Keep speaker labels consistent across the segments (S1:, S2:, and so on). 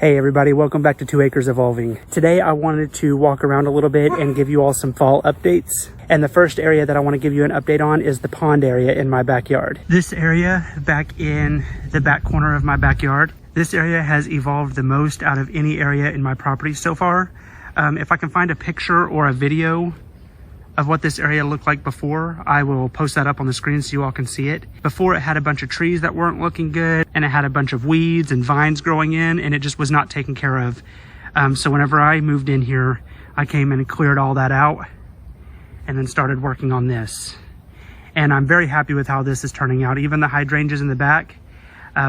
S1: Hey everybody, welcome back to 2 Acres Evolving. Today I wanted to walk around a little bit and give you all some fall updates. And the first area that I want to give you an update on is the pond area in my backyard. This area back in the back corner of my backyard, this area has evolved the most out of any area in my property so far. If I can find a picture or a video of what this area looked like before, I will post that up on the screen so you all can see it. Before, it had a bunch of trees that weren't looking good, and it had a bunch of weeds and vines growing in, and it just was not taken care of. So whenever I moved in here, I came in and cleared all that out and then started working on this. And I'm very happy with how this is turning out. Even the hydrangeas in the back,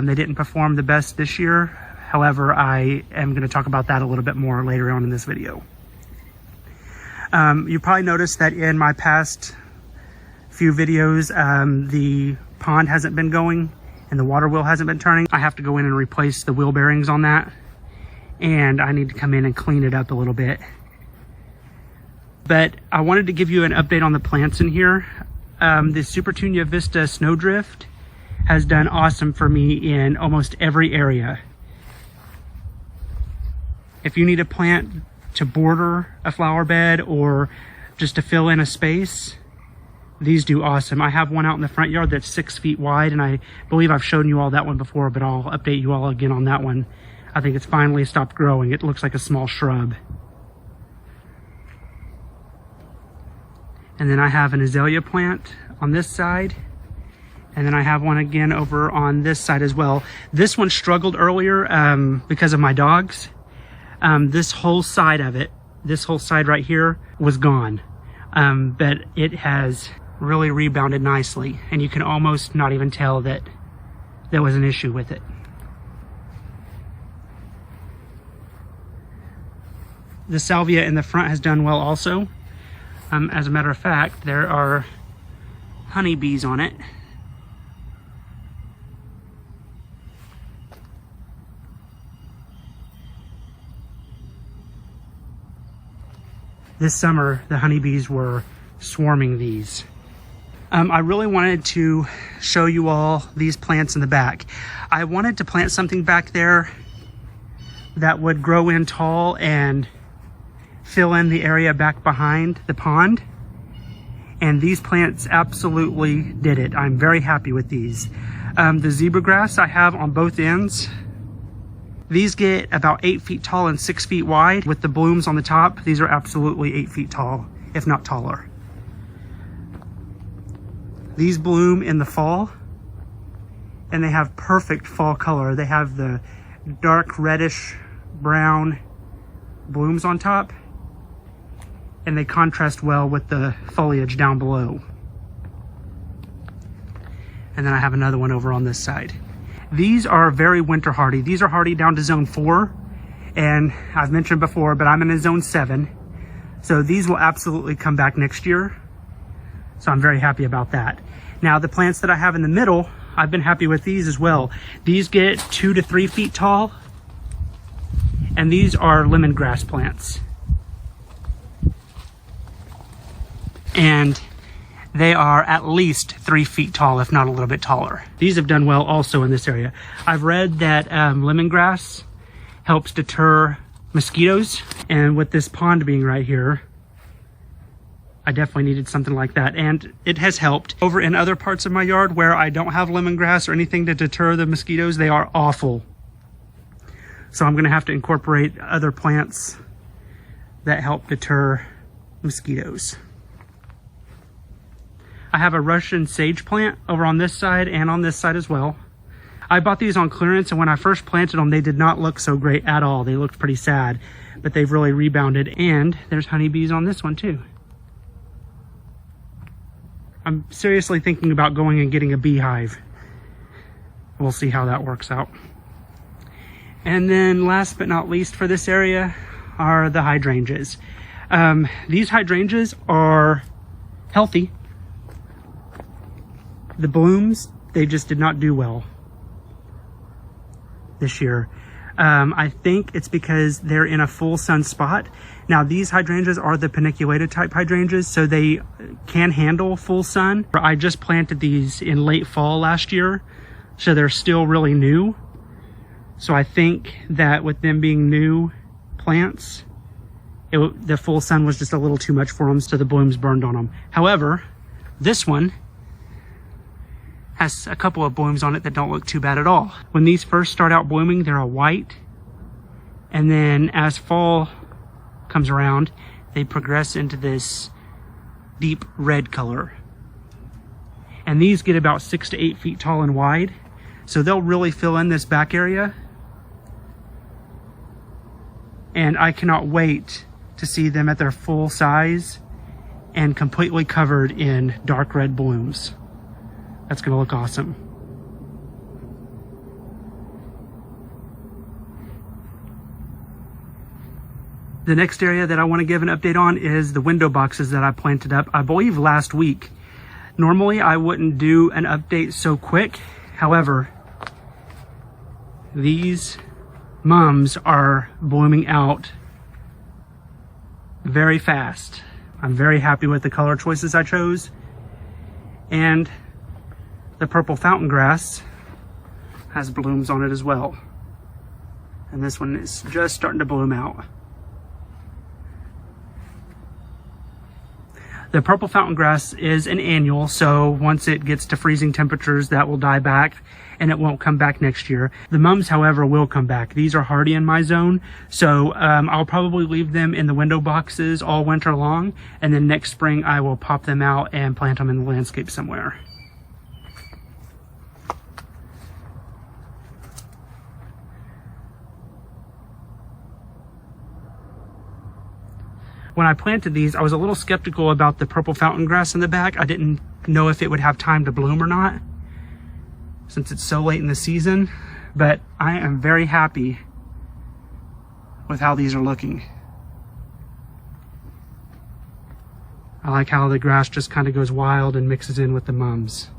S1: they didn't perform the best this year. However, I am going to talk about that a little bit more later on in this video. You probably noticed that in my past few videos, the pond hasn't been going and the water wheel hasn't been turning. I have to go in and replace the wheel bearings on that, and I need to come in and clean it up a little bit. But I wanted to give you an update on the plants in here. The Supertunia Vista Snowdrift has done awesome for me in almost every area. If you need a plant to border a flower bed or just to fill in a space, these do awesome. I have one out in the front yard that's 6 feet wide, and I believe I've shown you all that one before, but I'll update you all again on that one. I think it's finally stopped growing. It looks like a small shrub. And then I have an azalea plant on this side, and then I have one again over on this side as well. This one struggled earlier because of my dogs. This whole side of it, this whole side right here was gone. But it has really rebounded nicely, and you can almost not even tell that there was an issue with it. The salvia in the front has done well also. As a matter of fact, there are honeybees on it. This summer, the honeybees were swarming these. I really wanted to show you all these plants in the back. I wanted to plant something back there that would grow in tall and fill in the area back behind the pond. And these plants absolutely did it. I'm very happy with these. The zebra grass I have on both ends, these get about 8 feet tall and 6 feet wide. With the blooms on the top, these are absolutely 8 feet tall, if not taller. These bloom in the fall, and they have perfect fall color. They have the dark reddish brown blooms on top, and they contrast well with the foliage down below. And then I have another one over on this side. These are very winter hardy. These are hardy down to zone 4, and I've mentioned before, but I'm in a zone 7. So these will absolutely come back next year. So I'm very happy about that. Now the plants that I have in the middle, I've been happy with these as well. These get 2 to 3 feet tall, and these are lemongrass plants. And they are at least 3 feet tall, if not a little bit taller. These have done well also in this area. I've read that lemongrass helps deter mosquitoes, and with this pond being right here, I definitely needed something like that, and it has helped. Over in other parts of my yard where I don't have lemongrass or anything to deter the mosquitoes, they are awful. So I'm gonna have to incorporate other plants that help deter mosquitoes. I have a Russian sage plant over on this side and on this side as well. I bought these on clearance, and when I first planted them, they did not look so great at all. They looked pretty sad, but they've really rebounded. And there's honeybees on this one too. I'm seriously thinking about going and getting a beehive. We'll see how that works out. And then last but not least for this area are the hydrangeas. These hydrangeas are healthy. The blooms, they just did not do well this year. I think it's because they're in a full sun spot. Now these hydrangeas are the paniculated type hydrangeas, so they can handle full sun. I just planted these in late fall last year, so they're still really new. So I think that with them being new plants, the full sun was just a little too much for them, so the blooms burned on them. However, this one has a couple of blooms on it that don't look too bad at all. When these first start out blooming, they're a white, and then as fall comes around, they progress into this deep red color. And these get about 6 to 8 feet tall and wide, so they'll really fill in this back area. And I cannot wait to see them at their full size and completely covered in dark red blooms. That's gonna look awesome. The next area that I want to give an update on is the window boxes that I planted up, I believe last week. Normally I wouldn't do an update so quick. However, these mums are blooming out very fast. I'm very happy with the color choices I chose. And the purple fountain grass has blooms on it as well. And this one is just starting to bloom out. The purple fountain grass is an annual, so once it gets to freezing temperatures, that will die back and it won't come back next year. The mums, however, will come back. These are hardy in my zone, so I'll probably leave them in the window boxes all winter long, and then next spring I will pop them out and plant them in the landscape somewhere. When I planted these, I was a little skeptical about the purple fountain grass in the back. I didn't know if it would have time to bloom or not, since it's so late in the season, but I am very happy with how these are looking. I like how the grass just kind of goes wild and mixes in with the mums.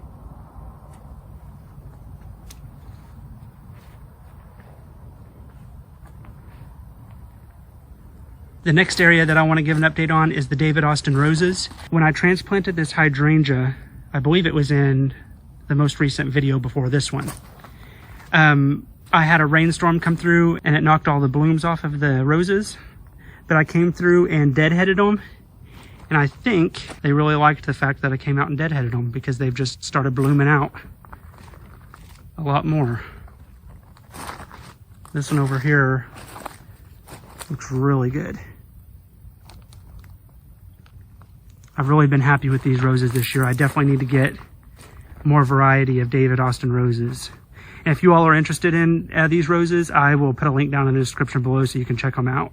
S1: The next area that I want to give an update on is the David Austin roses. When I transplanted this hydrangea, I believe it was in the most recent video before this one, I had a rainstorm come through and it knocked all the blooms off of the roses, but I came through and deadheaded them. And I think they really liked the fact that I came out and deadheaded them, because they've just started blooming out a lot more. This one over here looks really good. I've really been happy with these roses this year. I definitely need to get more variety of David Austin roses. And if you all are interested in these roses, I will put a link down in the description below so you can check them out.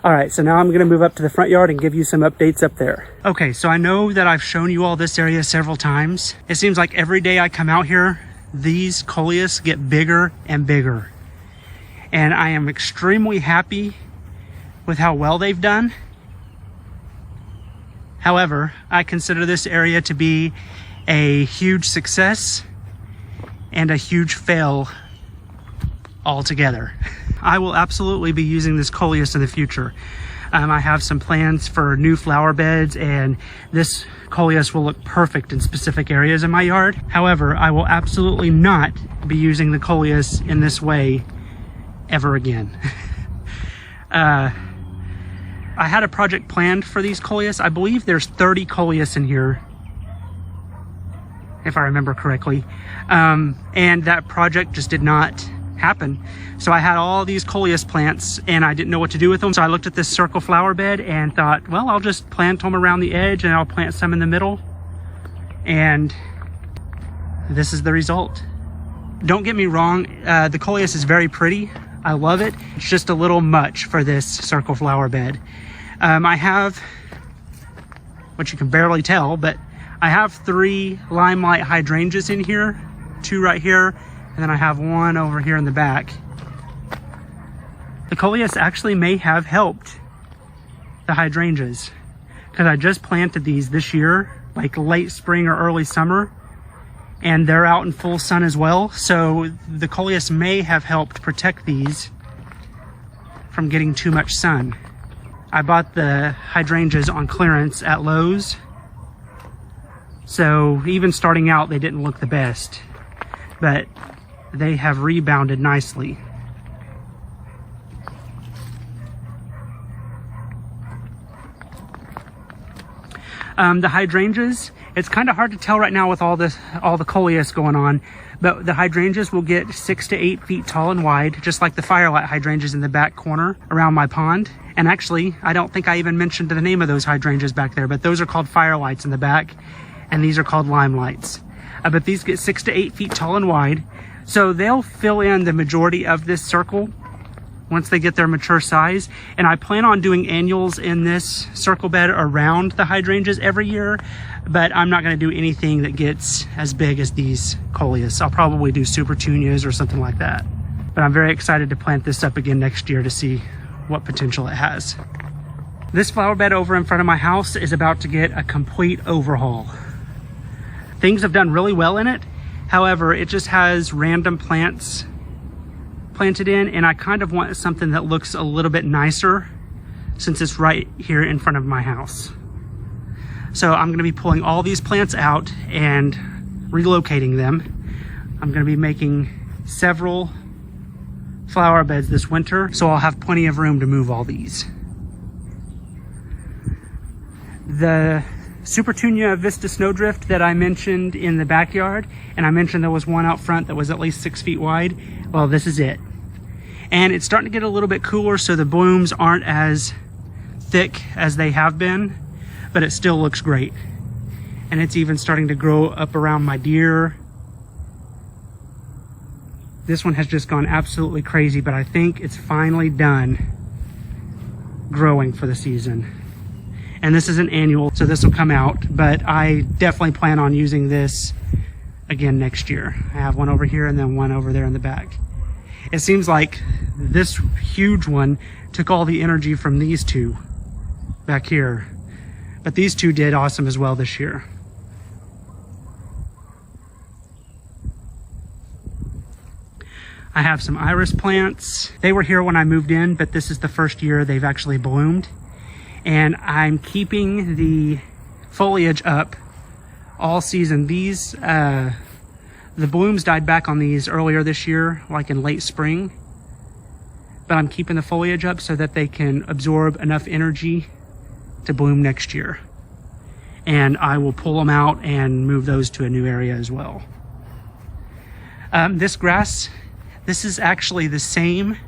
S1: All right, so now I'm gonna move up to the front yard and give you some updates up there. Okay, so I know that I've shown you all this area several times. It seems like every day I come out here, these coleus get bigger and bigger. And I am extremely happy with how well they've done. However, I consider this area to be a huge success and a huge fail altogether. I will absolutely be using this coleus in the future. I have some plans for new flower beds, and this coleus will look perfect in specific areas in my yard. However, I will absolutely not be using the coleus in this way ever again. I had a project planned for these coleus. I believe there's 30 coleus in here, if I remember correctly. And that project just did not happen. So I had all these coleus plants and I didn't know what to do with them. So I looked at this circle flower bed and thought, well, I'll just plant them around the edge and I'll plant some in the middle. And this is the result. Don't get me wrong, the coleus is very pretty. I love it. It's just a little much for this circle flower bed. I have, which you can barely tell, but I have 3 limelight hydrangeas in here, 2 right here, and then I have 1 over here in the back. The coleus actually may have helped the hydrangeas, because I just planted these this year, like late spring or early summer, and they're out in full sun as well. So the coleus may have helped protect these from getting too much sun. I bought the hydrangeas on clearance at Lowe's, so even starting out they didn't look the best. but they have rebounded nicely. The hydrangeas, it's kind of hard to tell right now with all the coleus going on, but the hydrangeas will get 6 to 8 feet tall and wide, just like the firelight hydrangeas in the back corner around my pond. And actually, I don't think I even mentioned the name of those hydrangeas back there, but those are called firelights in the back, and these are called limelights. But these get 6 to 8 feet tall and wide, so they'll fill in the majority of this circle once they get their mature size. And I plan on doing annuals in this circle bed around the hydrangeas every year, but I'm not going to do anything that gets as big as these coleus. I'll probably do super petunias or something like that. But I'm very excited to plant this up again next year to see what potential it has. This flower bed over in front of my house is about to get a complete overhaul. Things have done really well in it. However, it just has random plants planted in, and I kind of want something that looks a little bit nicer since it's right here in front of my house. So I'm going to be pulling all these plants out and relocating them. I'm going to be making several flower beds this winter, so I'll have plenty of room to move all these. The Supertunia Vista Snowdrift that I mentioned in the backyard, and I mentioned there was one out front that was at least 6 feet wide. Well, this is it. And it's starting to get a little bit cooler, so the blooms aren't as thick as they have been, but it still looks great. And it's even starting to grow up around my deer. This one has just gone absolutely crazy, but I think it's finally done growing for the season. And this is an annual, so this will come out, but I definitely plan on using this again next year. I have one over here and then one over there in the back. It seems like this huge one took all the energy from these two back here, but these two did awesome as well this year. I have some iris plants. They were here when I moved in, but this is the first year they've actually bloomed. And I'm keeping the foliage up all season. These, the blooms died back on these earlier this year, like in late spring. But I'm keeping the foliage up so that they can absorb enough energy to bloom next year. And I will pull them out and move those to a new area as well. This grass, this is actually the same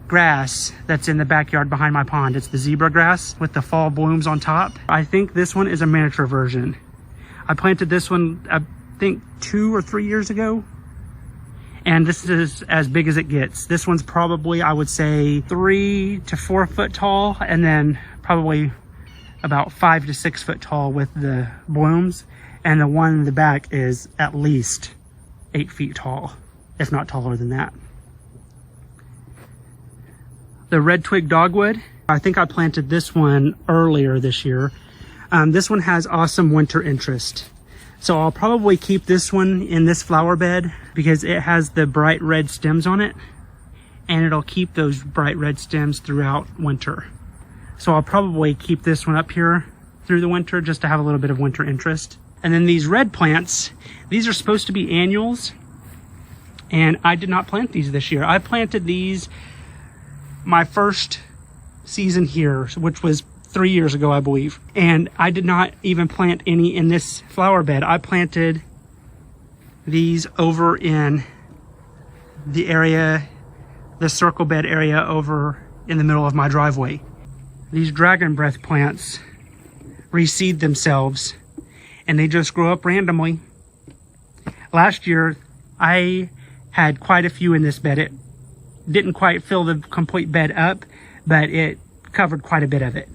S1: grass that's in the backyard behind my pond. It's the zebra grass with the fall blooms on top. I think this one is a miniature version. I planted this one, I think 2 or 3 years ago, and this is as big as it gets. This one's probably, I would say, 3 to 4 foot tall, and then probably about 5 to 6 foot tall with the blooms. And the one in the back is at least 8 feet tall, if not taller than that. The red twig dogwood, I think I planted this one earlier this year. This one has awesome winter interest. So I'll probably keep this one in this flower bed because it has the bright red stems on it, and it'll keep those bright red stems throughout winter. So I'll probably keep this one up here through the winter just to have a little bit of winter interest. And then these red plants, these are supposed to be annuals, and I did not plant these this year. I planted these my first season here, which was 3 years ago, I believe. And I did not even plant any in this flower bed. I planted these over in the area, the circle bed area over in the middle of my driveway. These dragon breath plants reseed themselves and they just grow up randomly. Last year, I had quite a few in this bed. It didn't quite fill the complete bed up, but it covered quite a bit of it.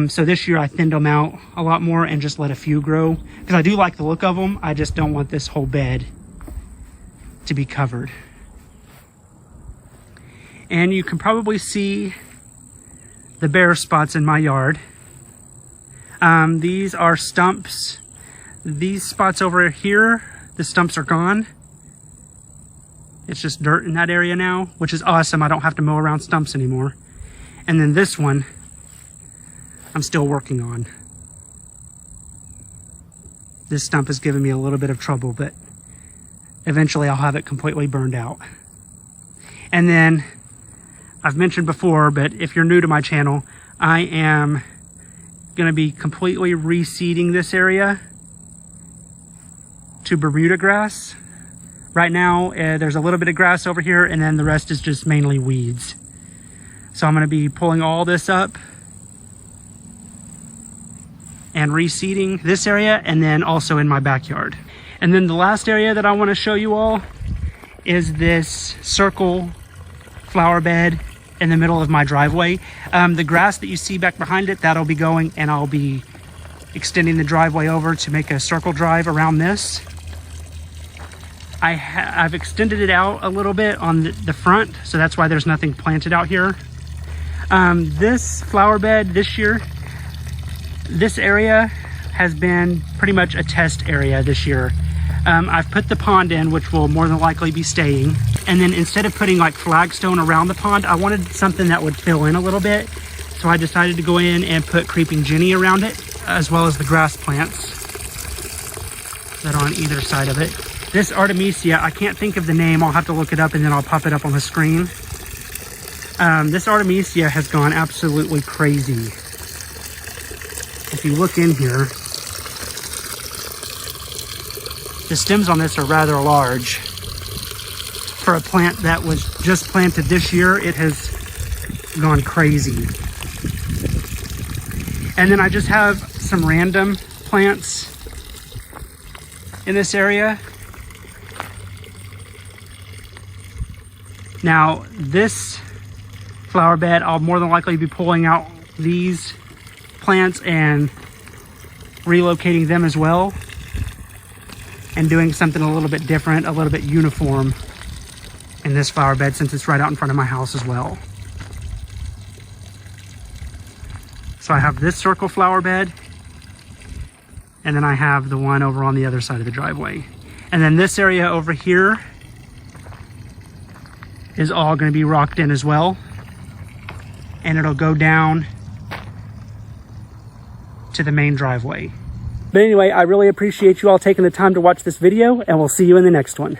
S1: So this year I thinned them out a lot more and just let a few grow because I do like the look of them. I just don't want this whole bed to be covered. And you can probably see the bare spots in my yard. These are stumps. These spots over here, the stumps are gone. It's just dirt in that area now, which is awesome. I don't have to mow around stumps anymore. And then this one, I'm still working on. This stump has given me a little bit of trouble, but eventually I'll have it completely burned out. And then I've mentioned before, but if you're new to my channel, I am going to be completely reseeding this area to Bermuda grass. Right now, there's a little bit of grass over here, and then the rest is just mainly weeds. So I'm going to be pulling all this up and reseeding this area, and then also in my backyard. And then the last area that I want to show you all is this circle flower bed in the middle of my driveway. The grass that you see back behind it, that'll be going, and I'll be extending the driveway over to make a circle drive around this. I've extended it out a little bit on the front, so that's why there's nothing planted out here. This flower bed this year, this area has been pretty much a test area this year. I've put the pond in, which will more than likely be staying. And then instead of putting like flagstone around the pond, I wanted something that would fill in a little bit. So I decided to go in and put creeping Jenny around it, as well as the grass plants that are on either side of it. This Artemisia, I can't think of the name. I'll have to look it up and then I'll pop it up on the screen. This Artemisia has gone absolutely crazy. If you look in here, the stems on this are rather large. For a plant that was just planted this year, it has gone crazy. And then I just have some random plants in this area. Now, this flower bed, I'll more than likely be pulling out these plants and relocating them as well, and doing something a little bit different, a little bit uniform in this flower bed, since it's right out in front of my house as well. So I have this circle flower bed, and then I have the one over on the other side of the driveway. And then this area over here is all going to be rocked in as well, and it'll go down to the main driveway. But anyway, I really appreciate you all taking the time to watch this video, and we'll see you in the next one.